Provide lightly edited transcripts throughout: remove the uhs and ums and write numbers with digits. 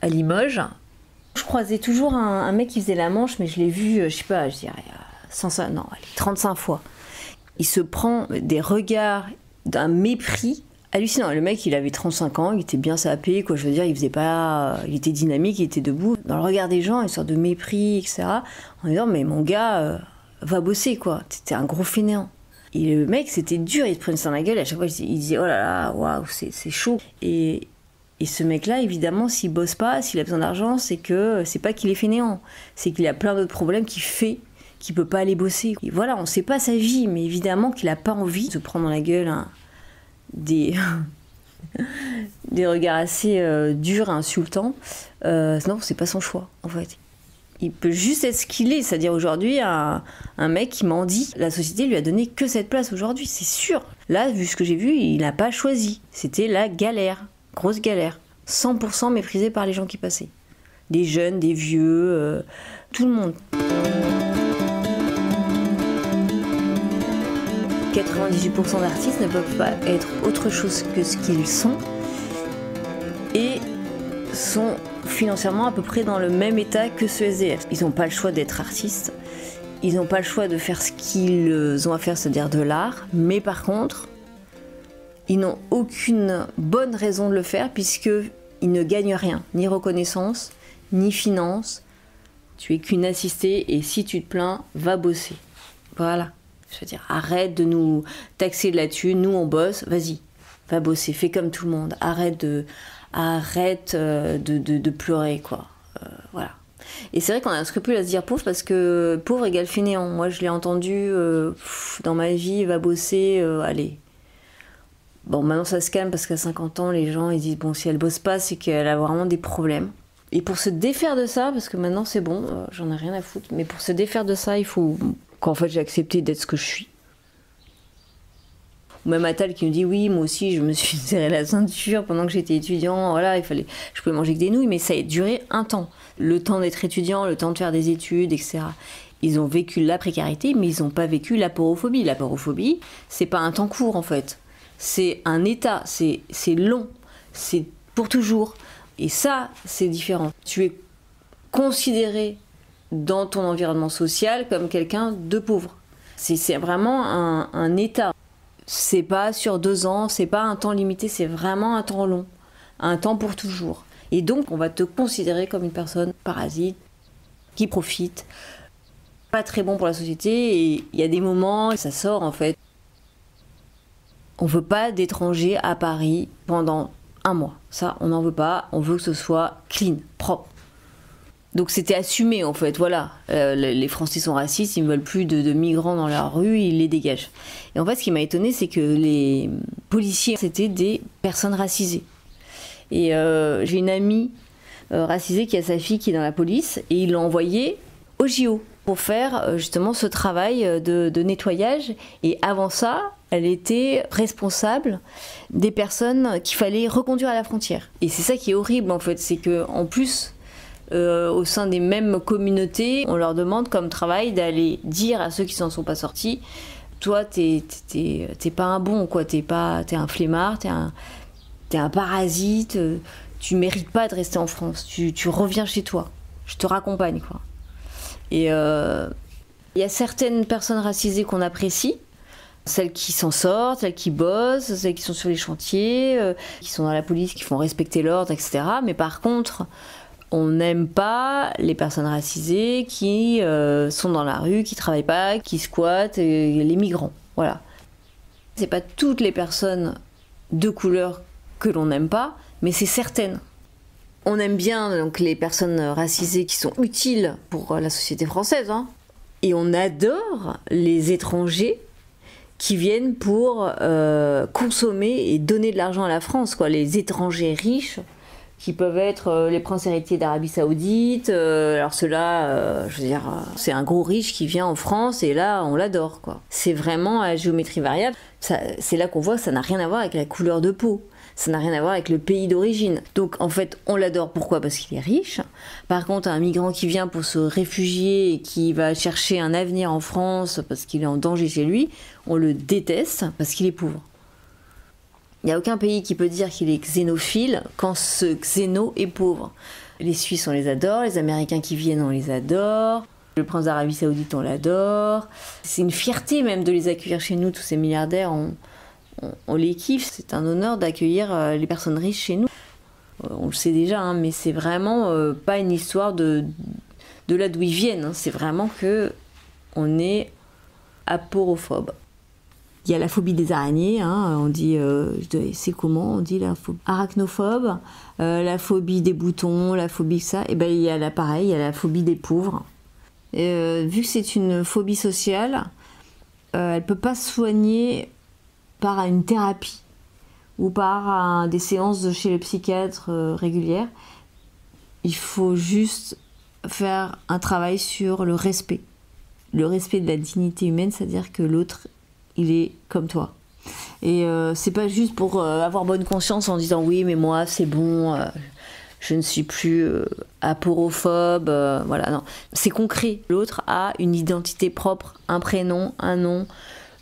à Limoges. Je croisais toujours un mec qui faisait la manche, mais je l'ai vu, je sais pas, je dirais 35 fois. Il se prend des regards d'un mépris hallucinant. Le mec, il avait 35 ans, il était bien sapé, quoi. Je veux dire, il était dynamique, il était debout. Dans le regard des gens, une sorte de mépris, etc. En disant, mais mon gars, va bosser, quoi. T'étais un gros fainéant. Et le mec, c'était dur, il se prenait ça dans la gueule. À chaque fois, il disait, oh là là, waouh, c'est chaud. Et ce mec-là, évidemment, s'il bosse pas, s'il a besoin d'argent, c'est pas qu'il est fainéant. C'est qu'il a plein d'autres problèmes qui fait qu'il peut pas aller bosser. Et voilà, on sait pas sa vie, mais évidemment qu'il a pas envie de se prendre dans la gueule des regards assez durs et insultants. Non, c'est pas son choix, en fait. Il peut juste être ce qu'il est, c'est-à-dire aujourd'hui, un mec qui mendie. La société lui a donné que cette place aujourd'hui, c'est sûr. Là, vu ce que j'ai vu, il n'a pas choisi. C'était la galère, grosse galère. 100% méprisé par les gens qui passaient. Des jeunes, des vieux, tout le monde. 98% d'artistes ne peuvent pas être autre chose que ce qu'ils sont et sont financièrement à peu près dans le même état que ce SDF. Ils n'ont pas le choix d'être artistes, ils n'ont pas le choix de faire ce qu'ils ont à faire, c'est-à-dire de l'art, mais par contre, ils n'ont aucune bonne raison de le faire puisqu'ils ne gagnent rien, ni reconnaissance, ni finance. Tu es qu'une assistée et si tu te plains, va bosser. Voilà. Je veux dire, arrête de nous taxer là-dessus, nous on bosse, vas-y, va bosser, fais comme tout le monde, arrête de pleurer, quoi. Voilà. Et c'est vrai qu'on a un scrupule à se dire pauvre parce que pauvre égale fainéant. Moi je l'ai entendu dans ma vie, va bosser, allez. Bon, maintenant ça se calme parce qu'à 50 ans, les gens ils disent bon, si elle bosse pas, c'est qu'elle a vraiment des problèmes. Et pour se défaire de ça, parce que maintenant c'est bon, j'en ai rien à foutre, mais pour se défaire de ça, il faut qu'en fait j'ai accepté d'être ce que je suis. Ou même Attal qui me dit oui, moi aussi je me suis serré la ceinture pendant que j'étais étudiant, voilà, je pouvais manger que des nouilles, mais ça a duré un temps. Le temps d'être étudiant, le temps de faire des études, etc. Ils ont vécu la précarité, mais ils n'ont pas vécu l'aporophobie. L'aporophobie, c'est pas un temps court en fait. C'est un état, c'est long, c'est pour toujours. Et ça, c'est différent. Tu es considéré dans ton environnement social comme quelqu'un de pauvre. C'est vraiment un état. C'est pas sur 2 ans, c'est pas un temps limité, c'est vraiment un temps long, un temps pour toujours. Et donc, on va te considérer comme une personne parasite, qui profite, pas très bon pour la société, et il y a des moments, ça sort en fait. On veut pas d'étrangers à Paris pendant 1 mois. Ça, on n'en veut pas, on veut que ce soit clean, propre. Donc c'était assumé en fait, voilà. Les Français sont racistes, ils ne veulent plus de migrants dans la rue, ils les dégagent. Et en fait, ce qui m'a étonnée, c'est que les policiers, c'était des personnes racisées. Et j'ai une amie racisée qui a sa fille qui est dans la police, et ils l'ont envoyée au JO pour faire justement ce travail de nettoyage. Et avant ça, elle était responsable des personnes qu'il fallait reconduire à la frontière. Et c'est ça qui est horrible en fait, c'est qu'en plus... au sein des mêmes communautés, on leur demande comme travail d'aller dire à ceux qui s'en sont pas sortis, toi t'es pas un bon, quoi, t'es un flemmard, t'es un parasite, tu mérites pas de rester en France, tu reviens chez toi, je te raccompagne, quoi. Et il y a certaines personnes racisées qu'on apprécie, celles qui s'en sortent, celles qui bossent, celles qui sont sur les chantiers, qui sont dans la police, qui font respecter l'ordre, etc. Mais par contre, on n'aime pas les personnes racisées qui sont dans la rue, qui travaillent pas, qui squattent, les migrants. Voilà. C'est pas toutes les personnes de couleur que l'on n'aime pas, mais c'est certaines. On aime bien donc les personnes racisées qui sont utiles pour la société française, hein. Et on adore les étrangers qui viennent pour consommer et donner de l'argent à la France, quoi. Les étrangers riches, qui peuvent être les princes héritiers d'Arabie Saoudite. Alors ceux-là, je veux dire, c'est un gros riche qui vient en France et là, on l'adore, quoi. C'est vraiment à géométrie variable. C'est là qu'on voit que ça n'a rien à voir avec la couleur de peau. Ça n'a rien à voir avec le pays d'origine. Donc en fait, on l'adore. Pourquoi ? Parce qu'il est riche. Par contre, un migrant qui vient pour se réfugier et qui va chercher un avenir en France parce qu'il est en danger chez lui, on le déteste parce qu'il est pauvre. Il n'y a aucun pays qui peut dire qu'il est xénophile quand ce xéno est pauvre. Les Suisses, on les adore, les Américains qui viennent, on les adore, le prince d'Arabie Saoudite, on l'adore. C'est une fierté même de les accueillir chez nous, tous ces milliardaires, on les kiffe. C'est un honneur d'accueillir les personnes riches chez nous. On le sait déjà, hein, mais c'est vraiment pas une histoire de là d'où ils viennent. Hein. C'est vraiment qu'on est aporophobe. Il y a la phobie des araignées, hein, on dit, c'est comment on dit la phobie arachnophobe, la phobie des boutons, la phobie ça, et ben il y a pareil, il y a la phobie des pauvres. Vu que c'est une phobie sociale, elle peut pas se soigner par une thérapie ou par des séances de chez le psychiatre régulières. Il faut juste faire un travail sur le respect de la dignité humaine, c'est-à-dire que l'autre il est comme toi. Et c'est pas juste pour avoir bonne conscience en disant oui mais moi c'est bon, je ne suis plus aporophobe, voilà, non. C'est concret. L'autre a une identité propre, un prénom, un nom,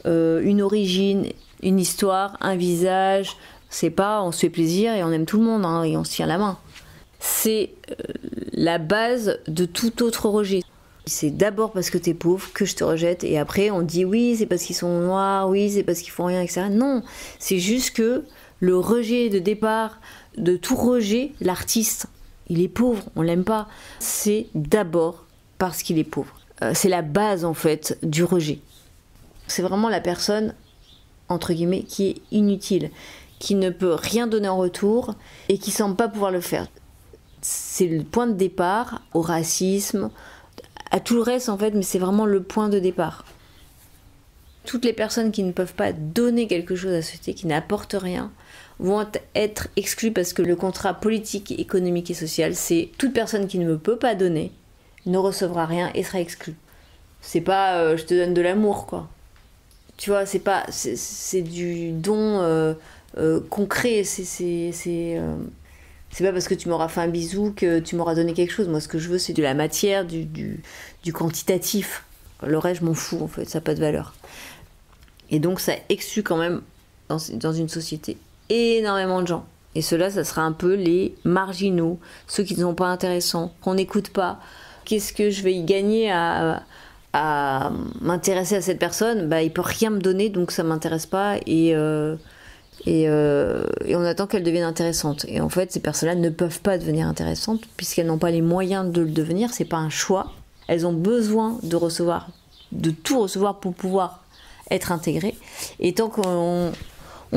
une origine, une histoire, un visage. C'est pas on se fait plaisir et on aime tout le monde hein, et on se tient la main. C'est la base de tout autre rejet. C'est d'abord parce que t'es pauvre que je te rejette et après on dit oui c'est parce qu'ils sont noirs, oui c'est parce qu'ils font rien, etc. Non, c'est juste que le rejet de départ, de tout rejet, l'artiste, il est pauvre, on l'aime pas. C'est d'abord parce qu'il est pauvre. C'est la base en fait du rejet. C'est vraiment la personne, entre guillemets, qui est inutile, qui ne peut rien donner en retour et qui semble pas pouvoir le faire. C'est le point de départ au racisme, à tout le reste en fait, mais c'est vraiment le point de départ. Toutes les personnes qui ne peuvent pas donner quelque chose à la société, qui n'apportent rien, vont être exclues parce que le contrat politique, économique et social, c'est toute personne qui ne peut pas donner ne recevra rien et sera exclue. C'est pas je te donne de l'amour quoi. Tu vois, c'est pas c'est du don concret, c'est pas parce que tu m'auras fait un bisou que tu m'auras donné quelque chose. Moi, ce que je veux, c'est de la matière, du quantitatif. Le reste, je m'en fous, en fait. Ça n'a pas de valeur. Et donc, ça exclut quand même, dans une société, énormément de gens. Et ceux-là, ça sera un peu les marginaux, ceux qui ne sont pas intéressants, qu'on n'écoute pas. Qu'est-ce que je vais y gagner à m'intéresser à cette personne ? Bah, il ne peut rien me donner, donc ça ne m'intéresse pas. Et on attend qu'elles deviennent intéressantes. Et en fait, ces personnes-là ne peuvent pas devenir intéressantes puisqu'elles n'ont pas les moyens de le devenir. C'est pas un choix. Elles ont besoin de tout recevoir pour pouvoir être intégrées. Et tant qu'on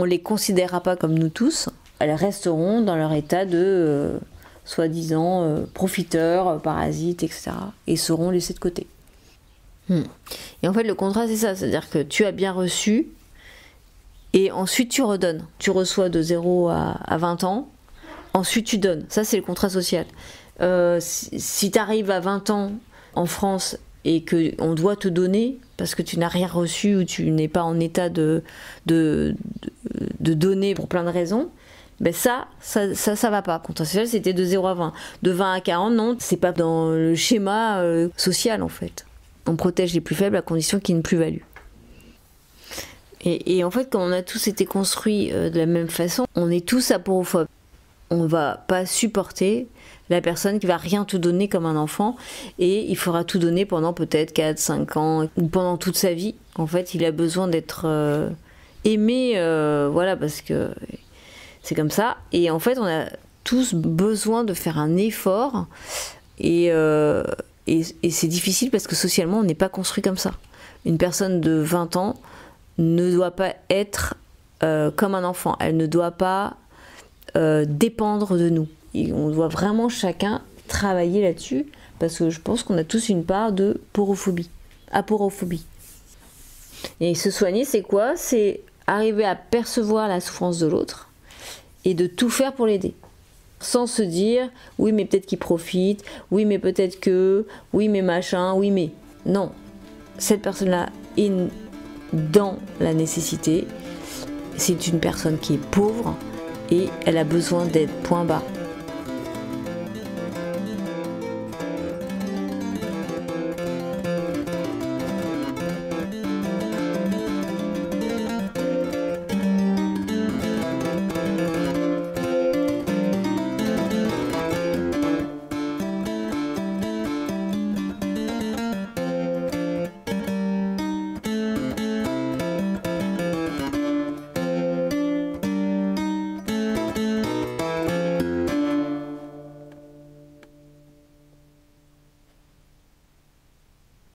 les considérera pas comme nous tous, elles resteront dans leur état de soi-disant profiteurs, parasites, etc. Et seront laissées de côté. Et en fait, le contrat, c'est ça. C'est-à-dire que tu as bien reçu. Et ensuite, tu redonnes. Tu reçois de 0 à 20 ans. Ensuite, tu donnes. Ça, c'est le contrat social. Si tu arrives à 20 ans en France et qu'on doit te donner parce que tu n'as rien reçu ou tu n'es pas en état de donner pour plein de raisons, ben ça va pas. Contrat social, c'était de 0 à 20. De 20 à 40, non, c'est pas dans le schéma social, en fait. On protège les plus faibles à condition qu'il y ait une plus-value. Et en fait, quand on a tous été construits de la même façon, on est tous aporophobes. On va pas supporter la personne qui va rien te donner comme un enfant et il faudra tout donner pendant peut-être 4, 5 ans ou pendant toute sa vie. En fait, il a besoin d'être aimé, voilà, parce que c'est comme ça. Et en fait, on a tous besoin de faire un effort et c'est difficile parce que socialement, on n'est pas construit comme ça. Une personne de 20 ans ne doit pas être comme un enfant. Elle ne doit pas dépendre de nous. Et on doit vraiment chacun travailler là-dessus parce que je pense qu'on a tous une part de aporophobie. Et se soigner, c'est quoi ? C'est arriver à percevoir la souffrance de l'autre et de tout faire pour l'aider. Sans se dire, oui mais peut-être qu'il profite, oui mais peut-être que, oui mais machin, oui mais... Non, cette personne-là est dans la nécessité. C'est une personne qui est pauvre et elle a besoin d'aide, point barre.